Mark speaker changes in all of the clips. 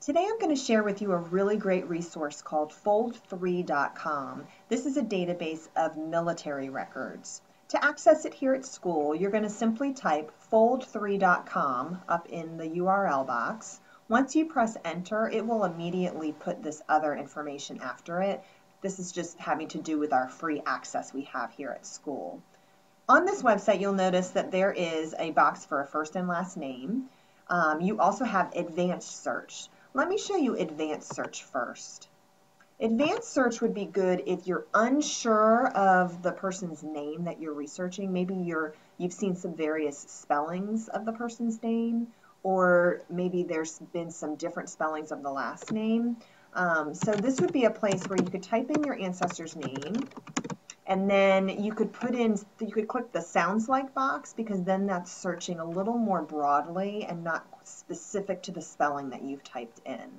Speaker 1: Today I'm going to share with you a really great resource called fold3.com. This is a database of military records. To access it here at school, you're going to simply type fold3.com up in the URL box. Once you press enter, it will immediately put this other information after it. This is just having to do with our free access we have here at school. On this website, you'll notice that there is a box for a first and last name. You also have advanced search. Let me show you advanced search first. Advanced search would be good if you're unsure of the person's name that you're researching. Maybe you've seen some various spellings of the person's name, or maybe there's been some different spellings of the last name. So this would be a place where you could type in your ancestor's name, and then you could click the sounds like box, because then that's searching a little more broadly and not specific to the spelling that you've typed in.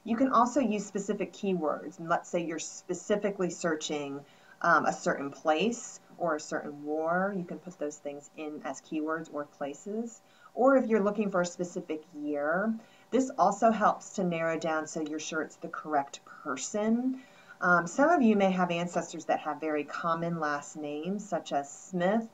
Speaker 1: You can also use specific keywords. And let's say you're specifically searching a certain place or a certain war. You can put those things in as keywords or places. Or if you're looking for a specific year, this also helps to narrow down so you're sure it's the correct person. Some of you may have ancestors that have very common last names, such as Smith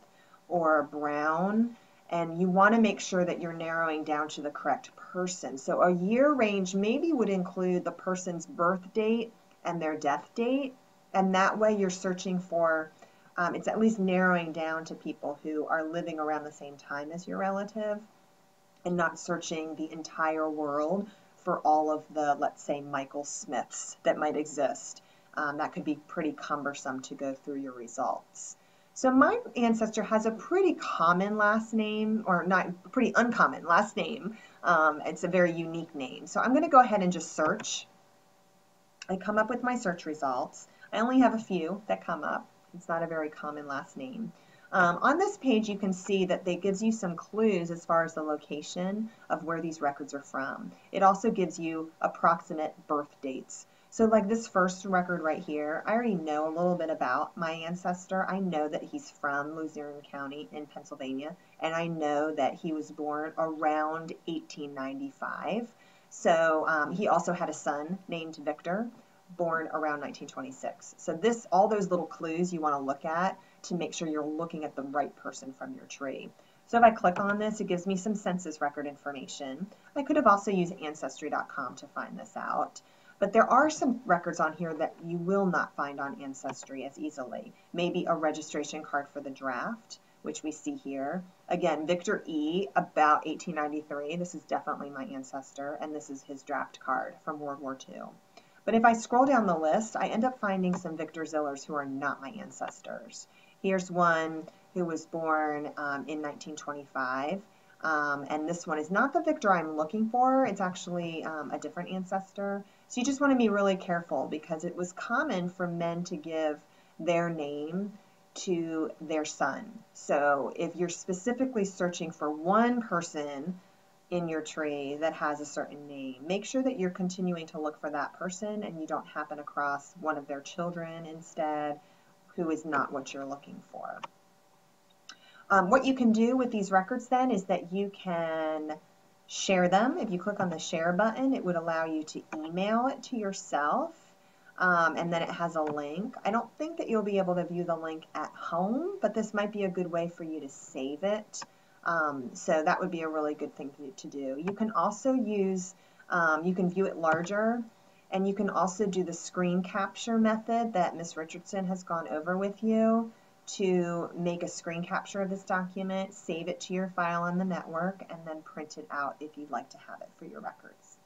Speaker 1: or Brown, and you want to make sure that you're narrowing down to the correct person. So a year range maybe would include the person's birth date and their death date, and that way you're searching for, it's at least narrowing down to people who are living around the same time as your relative, and not searching the entire world for all of the, let's say, Michael Smiths that might exist. That could be pretty cumbersome to go through your results. So my ancestor has a pretty common last name, or not, pretty uncommon last name. It's a very unique name. So I'm going to go ahead and just search. I come up with my search results. I only have a few that come up. It's not a very common last name. On this page, you can see that it gives you some clues as far as the location of where these records are from. It also gives you approximate birth dates. So like this first record right here, I already know a little bit about my ancestor. I know that he's from Luzerne County in Pennsylvania, and I know that he was born around 1895. So he also had a son named Victor, born around 1926. So all those little clues you want to look at to make sure you're looking at the right person from your tree. So if I click on this, it gives me some census record information. I could have also used Ancestry.com to find this out. But there are some records on here that you will not find on Ancestry as easily. Maybe a registration card for the draft, which we see here. Again, Victor E., about 1893. This is definitely my ancestor, and this is his draft card from World War II. But if I scroll down the list, I end up finding some Victor Zillers who are not my ancestors. Here's one who was born in 1925. And this one is not the Victor I'm looking for. It's actually a different ancestor. So you just want to be really careful, because it was common for men to give their name to their son. So if you're specifically searching for one person in your tree that has a certain name, make sure that you're continuing to look for that person and you don't happen across one of their children instead, who is not what you're looking for. What you can do with these records then is that you can share them. If you click on the share button, it would allow you to email it to yourself, and then it has a link. I don't think that you'll be able to view the link at home, but this might be a good way for you to save it. So that would be a really good thing to do. You can also use, you can view it larger, and you can also do the screen capture method that Ms. Richardson has gone over with you to make a screen capture of this document, save it to your file on the network, and then print it out if you'd like to have it for your records.